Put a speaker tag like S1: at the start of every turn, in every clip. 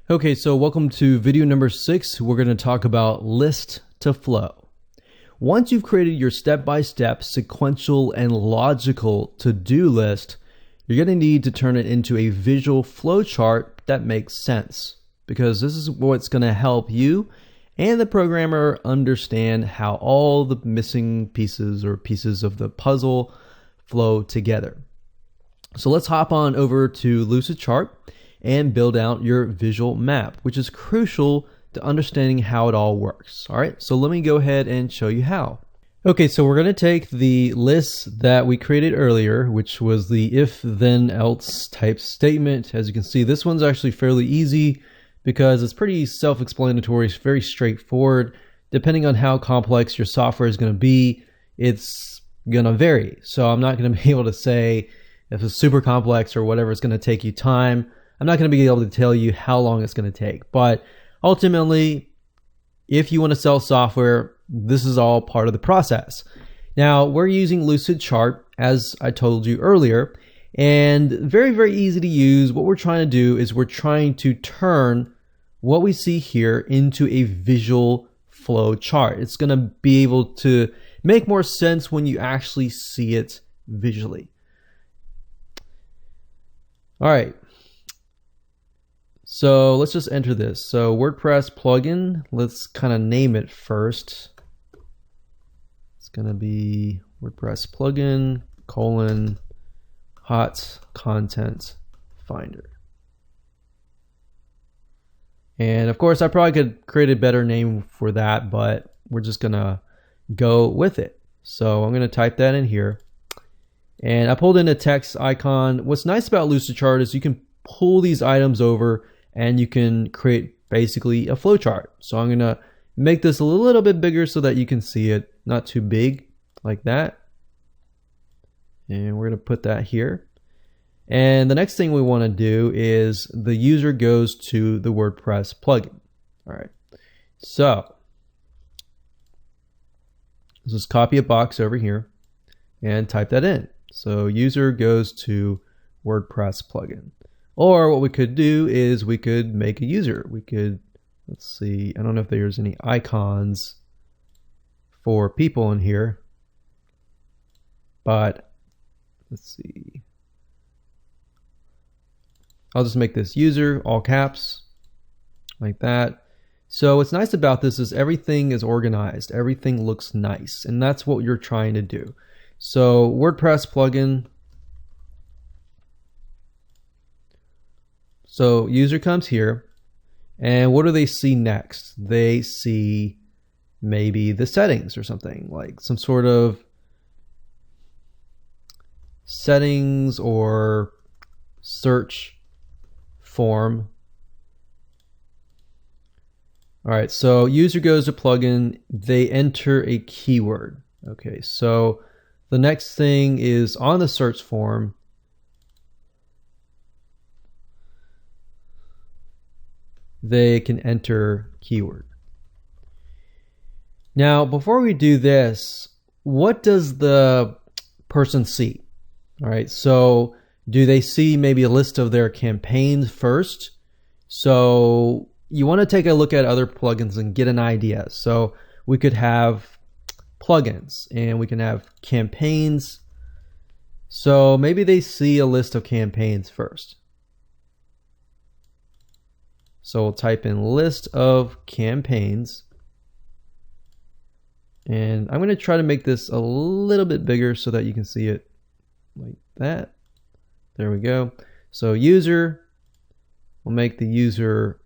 S1: Okay, so welcome to video number 6. We're going to talk about list to flow. Once you've created your step-by-step, sequential, and logical to-do list, you're going to need to turn it into a visual flow chart that makes sense, because this is what's going to help you and the programmer understand how all the missing pieces or pieces of the puzzle flow together. So let's hop on over to Lucidchart and build out your visual map, which is crucial to understanding how it all works. All right, so let me go ahead and show you how. Okay, so we're going to take the list that we created earlier, which was the if then else type statement. As you can see, this one's actually fairly easy because it's pretty self-explanatory. It's very straightforward. Depending on how complex your software is going to be, it's going to vary. So I'm not going to be able to say if it's super complex or whatever, it's going to take you time. I'm not going to be able to tell you how long it's going to take, but ultimately, if you want to sell software, this is all part of the process. Now, we're using Lucidchart, as I told you earlier, and very, very easy to use. What we're trying to do is we're trying to turn what we see here into a visual flow chart. It's going to be able to make more sense when you actually see it visually. All right. So let's just enter this. So WordPress plugin, let's kind of name it first. It's going to be WordPress plugin : hot content finder. And of course, I probably could create a better name for that, but we're just going to go with it. So I'm going to type that in here. And I pulled in a text icon. What's nice about Lucidchart is you can pull these items over and you can create basically a flowchart. So I'm going to make this a little bit bigger so that you can see it, not too big like that. And we're going to put that here. And the next thing we want to do is the user goes to the WordPress plugin. All right. So let's just copy a box over here and type that in. So user goes to WordPress plugin. Or what we could do is we could make a user. We could, let's see, I don't know if there's any icons for people in here, but let's see. I'll just make this user, all caps, like that. So what's nice about this is everything is organized. Everything looks nice, and that's what you're trying to do. So WordPress plugin. So user comes here, and what do they see next? They see maybe the settings or something, like some sort of settings or search form. All right, so user goes to plugin, they enter a keyword. Okay, so the next thing is on the search form, they can enter keyword. Now, before we do this, what does the person see? All right, so do they see maybe a list of their campaigns first? So you want to take a look at other plugins and get an idea. So we could have plugins and we can have campaigns. So maybe they see a list of campaigns first. So we'll type in list of campaigns. And I'm going to try to make this a little bit bigger so that you can see it like that. There we go. So user, we'll make the user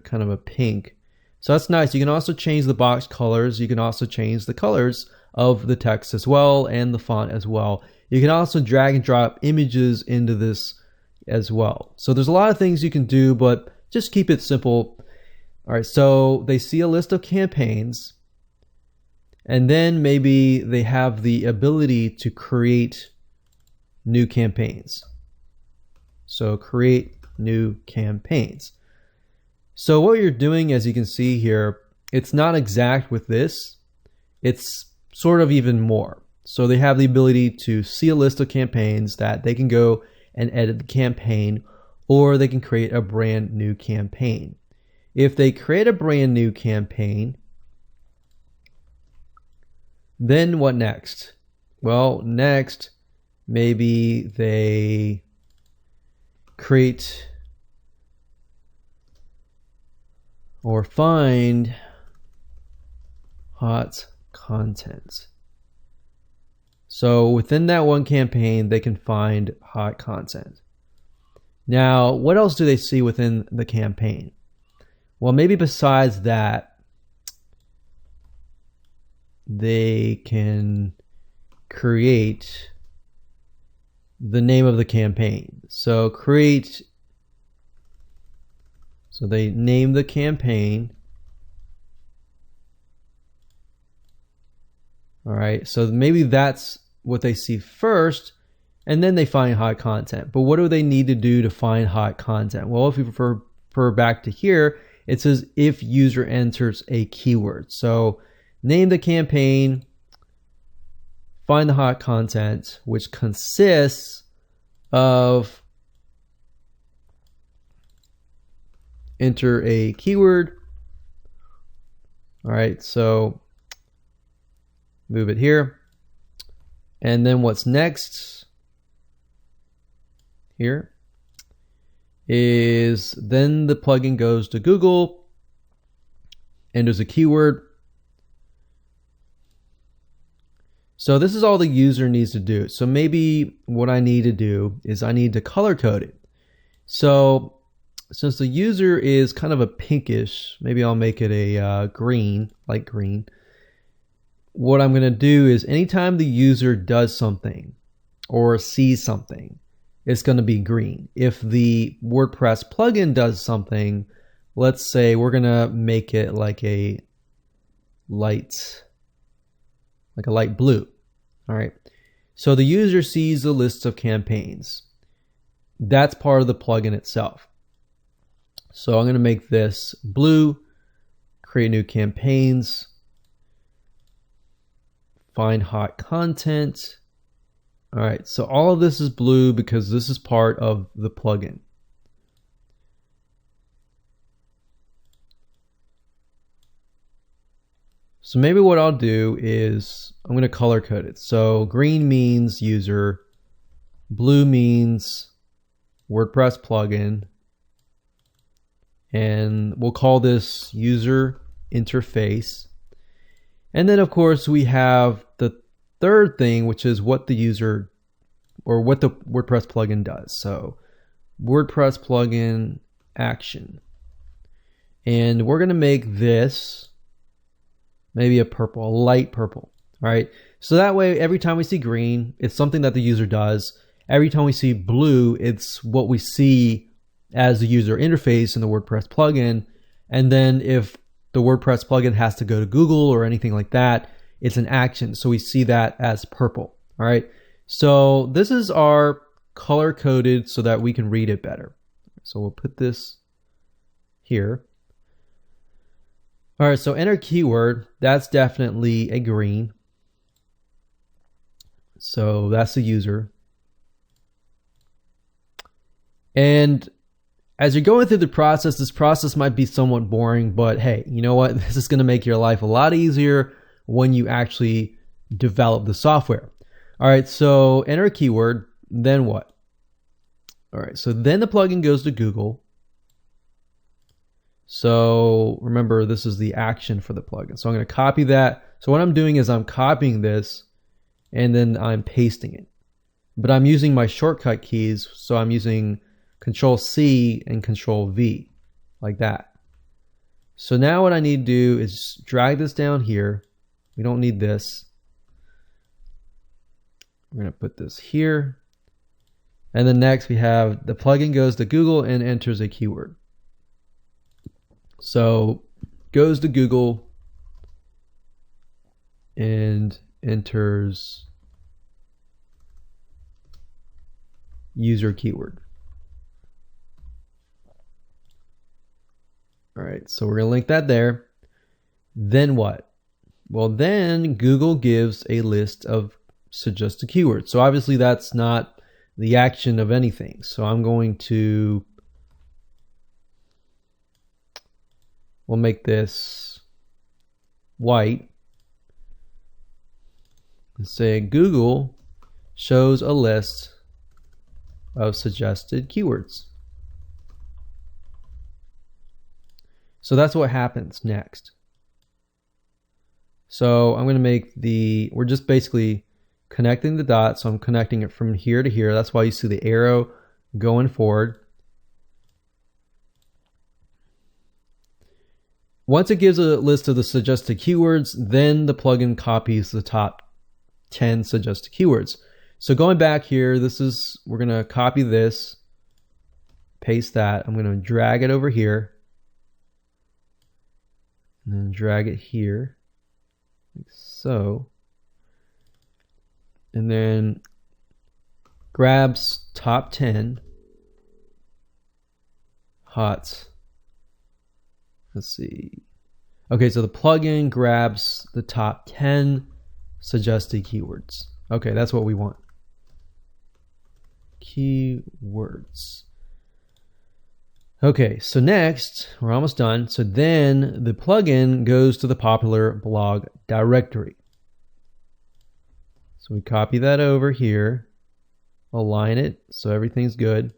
S1: kind of a pink. So that's nice. You can also change the box colors. You can also change the colors of the text as well and the font as well. You can also drag and drop images into this as well. So there's a lot of things you can do, but just keep it simple. All right, so they see a list of campaigns, and then maybe they have the ability to create new campaigns. So create new campaigns. So what you're doing, as you can see here, it's not exact with this. It's sort of even more. So they have the ability to see a list of campaigns that they can go and edit the campaign, or they can create a brand new campaign. If they create a brand new campaign, then what next? Well, next, maybe they create or find hot content. So within that one campaign, they can find hot content. Now, what else do they see within the campaign? Well, maybe besides that, they can create the name of the campaign. So they name the campaign. All right, so maybe that's what they see first, and then they find hot content. But what do they need to do to find hot content? Well, if you refer back to here, it says if user enters a keyword. So name the campaign, find the hot content, which consists of enter a keyword. All right, so move it here. And then what's next here is then the plugin goes to Google, enters a keyword. So this is all the user needs to do. So maybe what I need to do is I need to color code it. So since the user is kind of a pinkish, maybe I'll make it a green, light green. What I'm going to do is anytime the user does something or sees something, it's going to be green. If the WordPress plugin does something, let's say we're going to make it like a light blue. All right. So the user sees the list of campaigns. That's part of the plugin itself. So I'm going to make this blue, create new campaigns, find hot content. All right. So all of this is blue because this is part of the plugin. So maybe what I'll do is I'm going to color code it. So green means user, blue means WordPress plugin, and we'll call this user interface. And then of course we have the third thing, which is what the user or what the WordPress plugin does. So WordPress plugin action. And we're going to make this maybe a purple, a light purple. All right. So that way, every time we see green, it's something that the user does. Every time we see blue, it's what we see as the user interface in the WordPress plugin. And then if the WordPress plugin has to go to Google or anything like that, it's an action. So we see that as purple. All right. So this is our color coded so that we can read it better. So we'll put this here. All right, so enter keyword, that's definitely a green. So that's the user. And as you're going through the process, this process might be somewhat boring, but hey, you know what? This is going to make your life a lot easier when you actually develop the software. All right, so enter a keyword, then what? All right, so then the plugin goes to Google. So remember, this is the action for the plugin. So I'm going to copy that. So what I'm doing is I'm copying this and then I'm pasting it. But I'm using my shortcut keys. So I'm using Control-C and Control-V like that. So now what I need to do is drag this down here. We don't need this. We're going to put this here. And then next we have the plugin goes to Google and enters a keyword. So goes to Google and enters user keyword. All right, so we're going to link that there. Then what? Well, then Google gives a list of suggested keywords. So obviously that's not the action of anything. So I'm going to, we'll make this white and say Google shows a list of suggested keywords. So that's what happens next. So I'm going to make we're just basically connecting the dots. So I'm connecting it from here to here. That's why you see the arrow going forward. Once it gives a list of the suggested keywords, then the plugin copies the top 10 suggested keywords. So going back here, we're going to copy this, paste that. I'm going to drag it over here and then drag it here like so. And then grabs top 10 hot. Let's see. Okay, so the plugin grabs the top 10 suggested keywords. Okay, that's what we want. Keywords. Okay, so next, we're almost done. So then the plugin goes to the popular blog directory. So we copy that over here, align it so everything's good.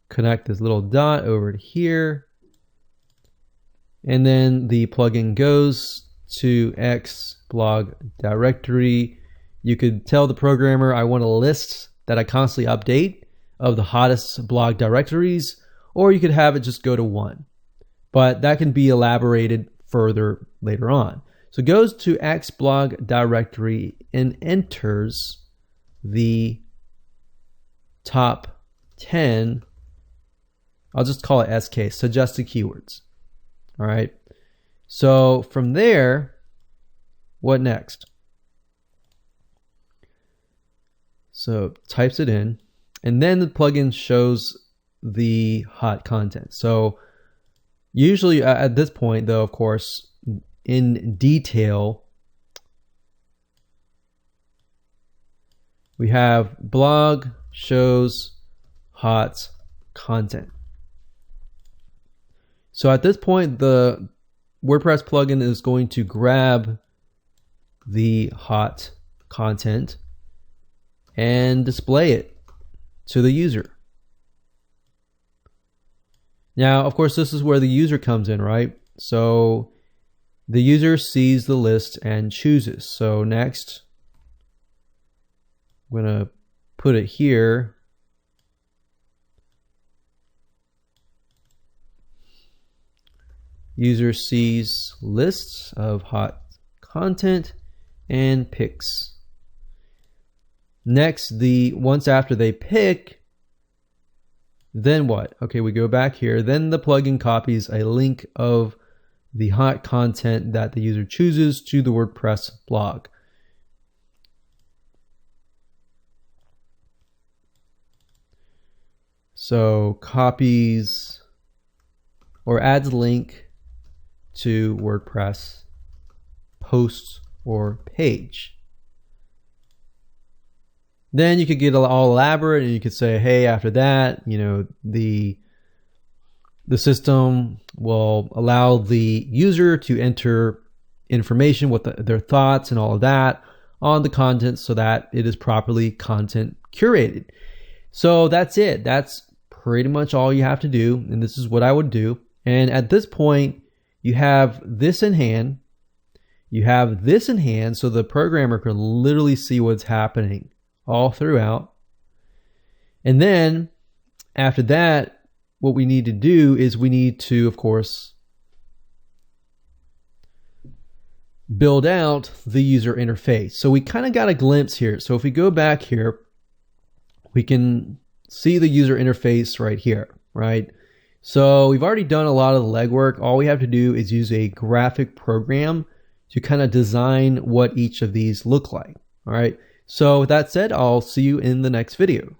S1: Connect this little dot over to here. And then the plugin goes to X blog directory. You could tell the programmer I want a list that I constantly update of the hottest blog directories, or you could have it just go to one. But that can be elaborated further later on. So it goes to X blog directory and enters the top 10, I'll just call it SK, suggested keywords. All right. So from there, what next? So types it in, and then the plugin shows the hot content. So usually at this point, though, of course, in detail, we have blog shows hot content. So at this point, the WordPress plugin is going to grab the hot content and display it to the user. Now, of course, this is where the user comes in, right? So the user sees the list and chooses. So next, I'm going to put it here. User sees lists of hot content and picks. Next, once after they pick, then what? Okay, we go back here. Then the plugin copies a link of the hot content that the user chooses to the WordPress blog. So copies or adds link to WordPress post or page. Then you could get all elaborate and you could say, hey, after that, the system will allow the user to enter information with their thoughts and all of that on the content so that it is properly content curated. So that's it. That's pretty much all you have to do. And this is what I would do. And at this point, you have this in hand. You have this in hand so the programmer can literally see what's happening all throughout. And then after that, what we need to do is we need to, of course, build out the user interface. So we kind of got a glimpse here. So if we go back here, we can see the user interface right here, right? So we've already done a lot of the legwork. All we have to do is use a graphic program to kind of design what each of these look like. All right. So with that said, I'll see you in the next video.